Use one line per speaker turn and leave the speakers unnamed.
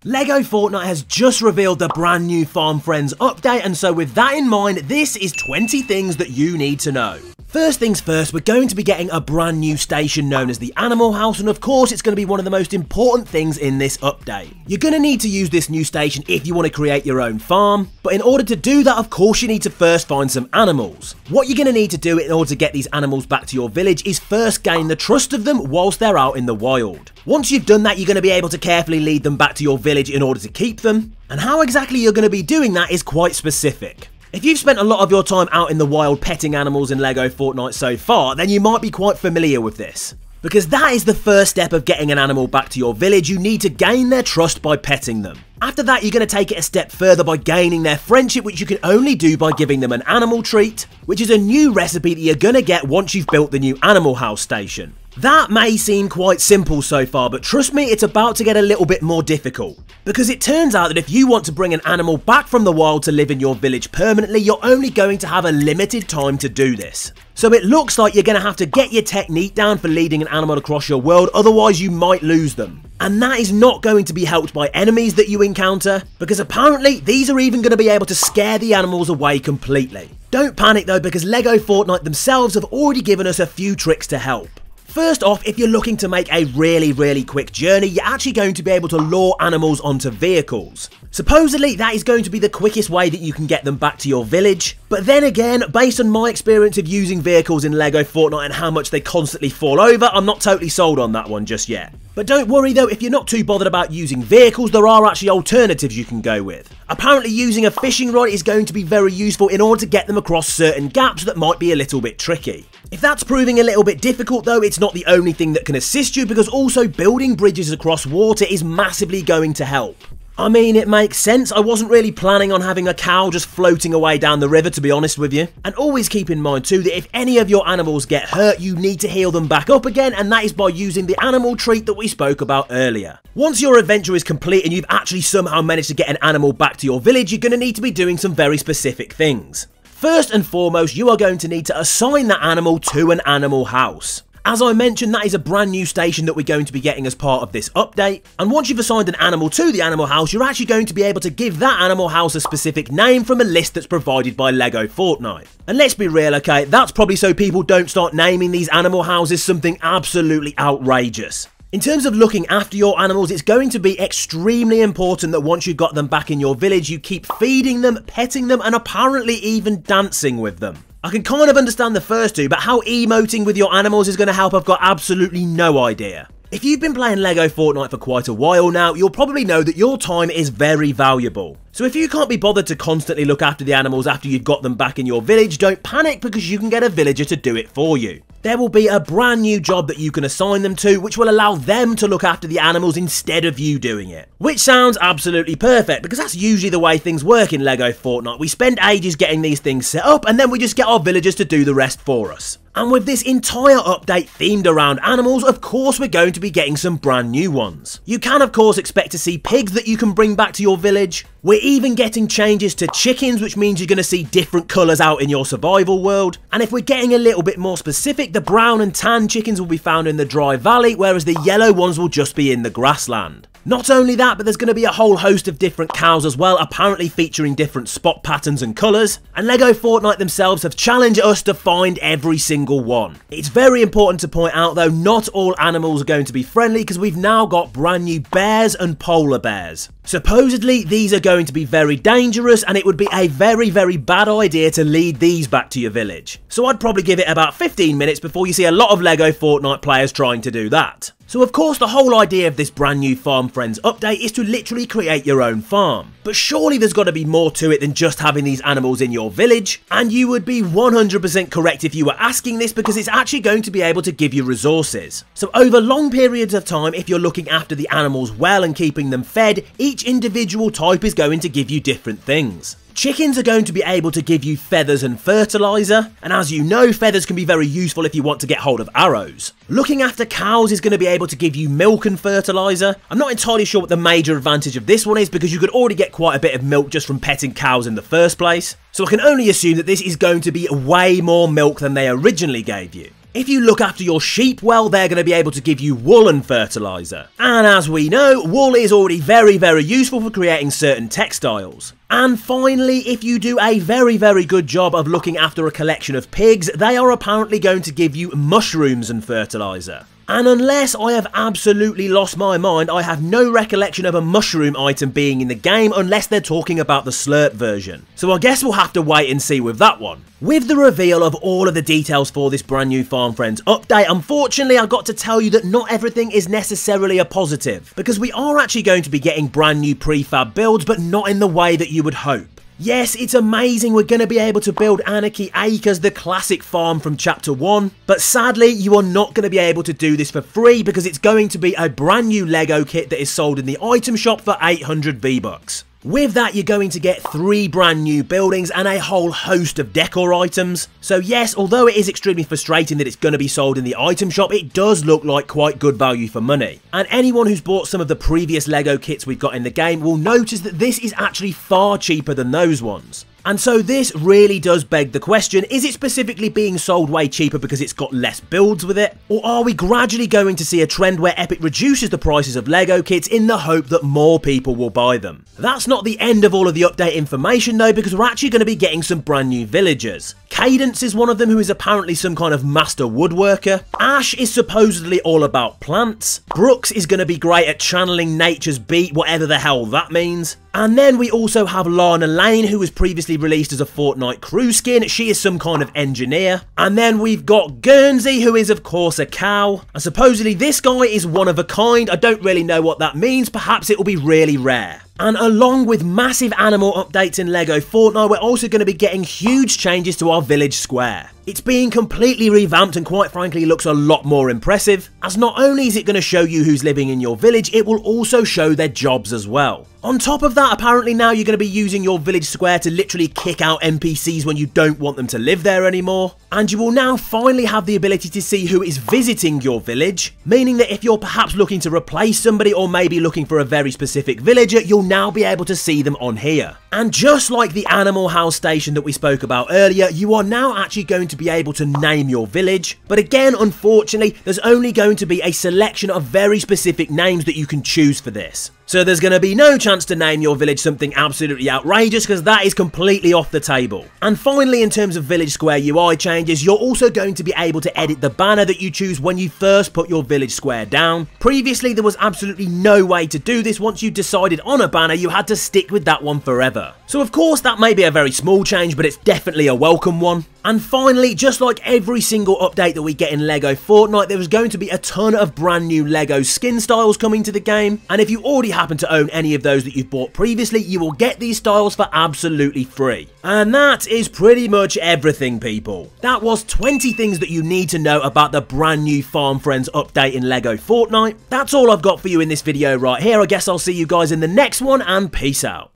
LEGO Fortnite has just revealed the brand new Farm Friends update, and so with that in mind, this is 20 things that you need to know. First things first, we're going to be getting a brand new station known as the Animal House, and of course it's going to be one of the most important things in this update. You're going to need to use this new station if you want to create your own farm, but in order to do that, of course you need to first find some animals. What you're going to need to do in order to get these animals back to your village is first gain the trust of them whilst they're out in the wild. Once you've done that, you're going to be able to carefully lead them back to your village in order to keep them, and how exactly you're going to be doing that is quite specific. If you've spent a lot of your time out in the wild petting animals in LEGO Fortnite so far, then you might be quite familiar with this. Because that is the first step of getting an animal back to your village. You need to gain their trust by petting them. After that, you're going to take it a step further by gaining their friendship, which you can only do by giving them an animal treat, which is a new recipe that you're going to get once you've built the new Animal House station. That may seem quite simple so far, but trust me, it's about to get a little bit more difficult. Because it turns out that if you want to bring an animal back from the wild to live in your village permanently, you're only going to have a limited time to do this. So it looks like you're going to have to get your technique down for leading an animal across your world, otherwise you might lose them. And that is not going to be helped by enemies that you encounter, because apparently these are even going to be able to scare the animals away completely. Don't panic though, because LEGO Fortnite themselves have already given us a few tricks to help. First off, if you're looking to make a really quick journey, you're actually going to be able to lure animals onto vehicles. Supposedly, that is going to be the quickest way that you can get them back to your village. But then again, based on my experience of using vehicles in LEGO Fortnite and how much they constantly fall over, I'm not totally sold on that one just yet. But don't worry though, if you're not too bothered about using vehicles, there are actually alternatives you can go with. Apparently using a fishing rod is going to be very useful in order to get them across certain gaps that might be a little bit tricky. If that's proving a little bit difficult though, it's not the only thing that can assist you, because also building bridges across water is massively going to help. I mean, it makes sense. I wasn't really planning on having a cow just floating away down the river, to be honest with you. And always keep in mind too that if any of your animals get hurt, you need to heal them back up again, and that is by using the animal treat that we spoke about earlier. Once your adventure is complete and you've actually somehow managed to get an animal back to your village, you're going to need to be doing some very specific things. First and foremost, you are going to need to assign that animal to an animal house. As I mentioned, that is a brand new station that we're going to be getting as part of this update, and once you've assigned an animal to the animal house, you're actually going to be able to give that animal house a specific name from a list that's provided by LEGO Fortnite. And let's be real, okay, that's probably so people don't start naming these animal houses something absolutely outrageous. In terms of looking after your animals, it's going to be extremely important that once you've got them back in your village, you keep feeding them, petting them, and apparently even dancing with them. I can kind of understand the first two, but how emoting with your animals is going to help, I've got absolutely no idea. If you've been playing LEGO Fortnite for quite a while now, you'll probably know that your time is very valuable. So if you can't be bothered to constantly look after the animals after you've got them back in your village, don't panic, because you can get a villager to do it for you. There will be a brand new job that you can assign them to, which will allow them to look after the animals instead of you doing it. Which sounds absolutely perfect, because that's usually the way things work in LEGO Fortnite. We spend ages getting these things set up, and then we just get our villagers to do the rest for us. And with this entire update themed around animals, of course we're going to be getting some brand new ones. You can of course expect to see pigs that you can bring back to your village. We're even getting changes to chickens, which means you're going to see different colours out in your survival world. And if we're getting a little bit more specific, the brown and tan chickens will be found in the dry valley, whereas the yellow ones will just be in the grassland. Not only that, but there's going to be a whole host of different cows as well, apparently featuring different spot patterns and colours, and LEGO Fortnite themselves have challenged us to find every single one. It's very important to point out though, not all animals are going to be friendly, because we've now got brand new bears and polar bears. Supposedly, these are going to be very dangerous, and it would be a very bad idea to lead these back to your village. So I'd probably give it about 15 minutes before you see a lot of LEGO Fortnite players trying to do that. So of course the whole idea of this brand new Farm Friends update is to literally create your own farm. But surely there's got to be more to it than just having these animals in your village, and you would be 100% correct if you were asking this, because it's actually going to be able to give you resources. So over long periods of time, if you're looking after the animals well and keeping them fed, each individual type is going to give you different things. Chickens are going to be able to give you feathers and fertilizer, and as you know, feathers can be very useful if you want to get hold of arrows. Looking after cows is going to be able to give you milk and fertilizer. I'm not entirely sure what the major advantage of this one is, because you could already get quite a bit of milk just from petting cows in the first place. So I can only assume that this is going to be way more milk than they originally gave you. If you look after your sheep well, they're going to be able to give you wool and fertilizer. And as we know, wool is already very useful for creating certain textiles. And finally, if you do a very good job of looking after a collection of pigs, they are apparently going to give you mushrooms and fertilizer. And unless I have absolutely lost my mind, I have no recollection of a mushroom item being in the game unless they're talking about the slurp version. So I guess we'll have to wait and see with that one. With the reveal of all of the details for this brand new Farm Friends update, unfortunately I've got to tell you that not everything is necessarily a positive, because we are actually going to be getting brand new prefab builds, but not in the way that you would hope. Yes, it's amazing we're going to be able to build Anarchy Acres, the classic farm from Chapter 1, but sadly you are not going to be able to do this for free because it's going to be a brand new Lego kit that is sold in the item shop for 800 V-Bucks. With that, you're going to get 3 brand new buildings and a whole host of decor items. So yes, although it is extremely frustrating that it's going to be sold in the item shop, it does look like quite good value for money. And anyone who's bought some of the previous Lego kits we've got in the game will notice that this is actually far cheaper than those ones. And so this really does beg the question, is it specifically being sold way cheaper because it's got less builds with it? Or are we gradually going to see a trend where Epic reduces the prices of Lego kits in the hope that more people will buy them? That's not the end of all of the update information though, because we're actually going to be getting some brand new villagers. Cadence is one of them, who is apparently some kind of master woodworker. Ash is supposedly all about plants. Brooks is going to be great at channeling nature's beat, whatever the hell that means. And then we also have Lana Lane, who was previously released as a Fortnite crew skin. She is some kind of engineer. And then we've got Guernsey, who is of course a cow. And supposedly this guy is one of a kind. I don't really know what that means. Perhaps it will be really rare. And along with massive animal updates in LEGO Fortnite, we're also going to be getting huge changes to our village square. It's being completely revamped and quite frankly looks a lot more impressive, as not only is it going to show you who's living in your village, it will also show their jobs as well. On top of that, apparently now you're going to be using your village square to literally kick out NPCs when you don't want them to live there anymore. And you will now finally have the ability to see who is visiting your village, meaning that if you're perhaps looking to replace somebody or maybe looking for a very specific villager, you'll now be able to see them on here. And just like the Animal House station that we spoke about earlier, you are now actually going to be able to name your village. But again, unfortunately, there's only going to be a selection of very specific names that you can choose for this. So there's going to be no chance to name your village something absolutely outrageous, because that is completely off the table. And finally, in terms of Village Square UI changes, you're also going to be able to edit the banner that you choose when you first put your village square down. Previously, there was absolutely no way to do this. Once you decided on a banner, you had to stick with that one forever. So of course, that may be a very small change, but it's definitely a welcome one. And finally, just like every single update that we get in LEGO Fortnite, there is going to be a ton of brand new LEGO skin styles coming to the game. And if you already happen to own any of those that you've bought previously, you will get these styles for absolutely free. And that is pretty much everything, people. That was 20 things that you need to know about the brand new Farm Friends update in LEGO Fortnite. That's all I've got for you in this video right here. I guess I'll see you guys in the next one, and peace out.